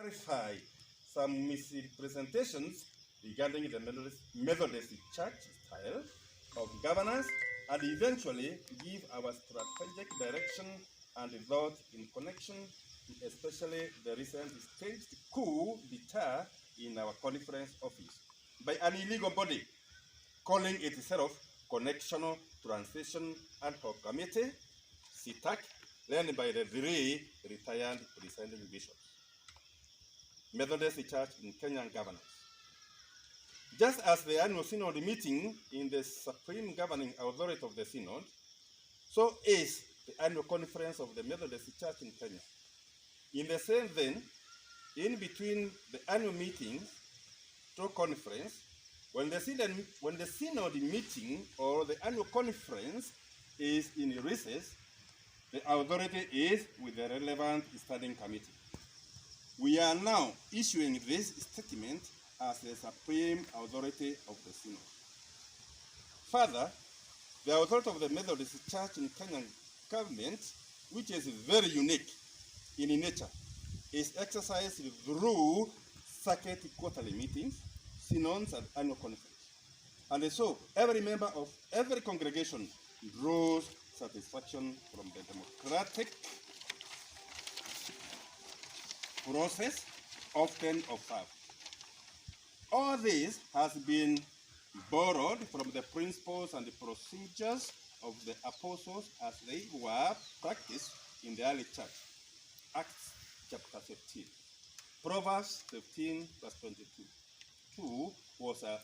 clarify some misrepresentations regarding the Methodist Church style of governance and eventually give our strategic direction and thought in connection to especially the recent staged coup d'etat in our conference office by an illegal body calling itself Connectional Transition Ad Hoc Committee, CTAC, led by the 3 retired presiding bishops. Methodist Church in Kenyan governance. Just as the annual synod meeting in the supreme governing authority of the synod, so is the annual conference of the Methodist Church in Kenya. In the same vein, in between the annual meetings to conference, when the synod meeting or the annual conference is in recess, the authority is with the relevant standing committee. We are now issuing this statement as the supreme authority of the synod. Further, the authority of the Methodist Church in Kenyan government, which is very unique in nature, is exercised through circuit quarterly meetings, synods, and annual conference. And so, every member of every congregation draws satisfaction from the democratic process often observed. All this has been borrowed from the principles and the procedures of the apostles as they were practiced in the early church. Acts chapter 15. Proverbs 15 verse 22. 2 was a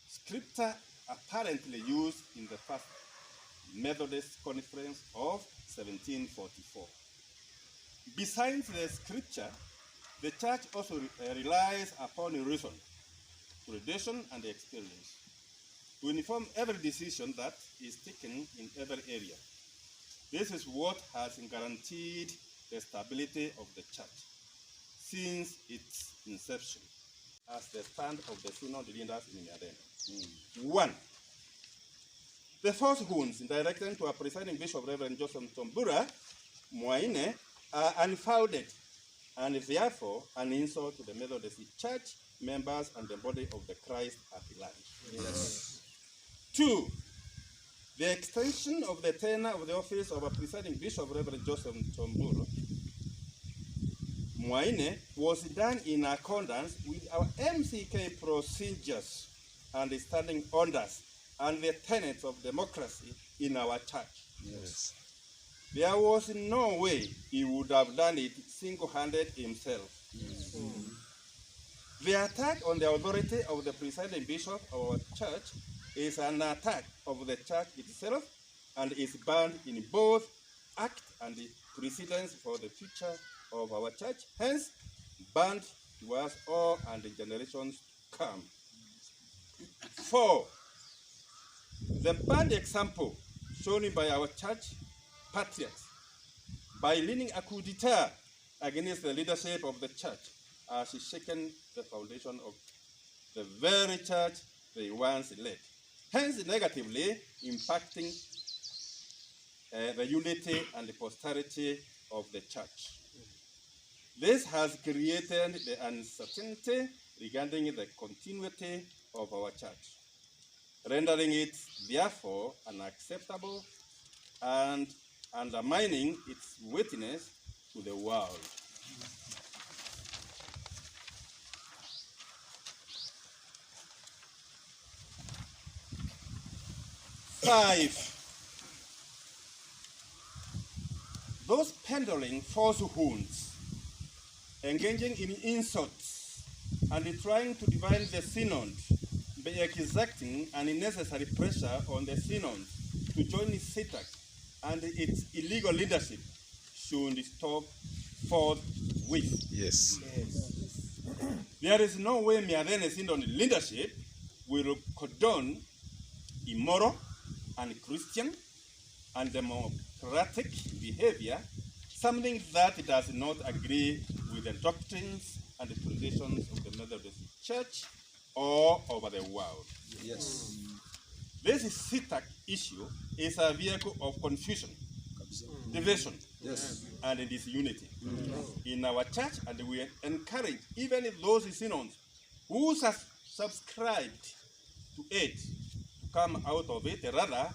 scripture apparently used in the first Methodist conference of 1744. Besides the scripture, the church also relies upon reason, tradition, and experience to inform every decision that is taken in every area. This is what has guaranteed the stability of the church since its inception, as the stand of the synod leaders in Miathene. 1. The falsehoods directed to our presiding bishop, Rev Ntombura, Miathene, are unfounded and therefore an insult to the Methodist Church members and the body of the Christ at large. Yes. 2. The extension of the tenure of the office of a presiding bishop, Rev Ntombura, Miathene, was done in accordance with our MCK procedures and standing orders and the tenets of democracy in our church. Yes. There was no way he would have done it single-handed himself. Yes. The attack on the authority of the presiding bishop of our church is an attack of the church itself and is bound in both act and precedence for the future of our church, hence bound to us all and the generations to come. 4. The bad example shown by our church patriarchs by leading a coup d'etat against the leadership of the church has shaken the foundation of the very church they once led, hence negatively impacting the unity and the posterity of the church. This has created the uncertainty regarding the continuity of our church, rendering it therefore unacceptable and undermining its witness to the world. Five, those peddling falsehoods, engaging in insults, and trying to divide the synod by exerting unnecessary pressure on the synod to join CTAC and its illegal leadership should stop forthwith. Yes. There is no way Miathene Synod leadership will condone immoral, unchristian, and democratic behavior, something that does not agree with the doctrines and the traditions of the Methodist Church all over the world. Yes. This CTAC issue is a vehicle of confusion, division, Yes. and disunity in our church, and we encourage even those synods who subscribed to it to come out of it, rather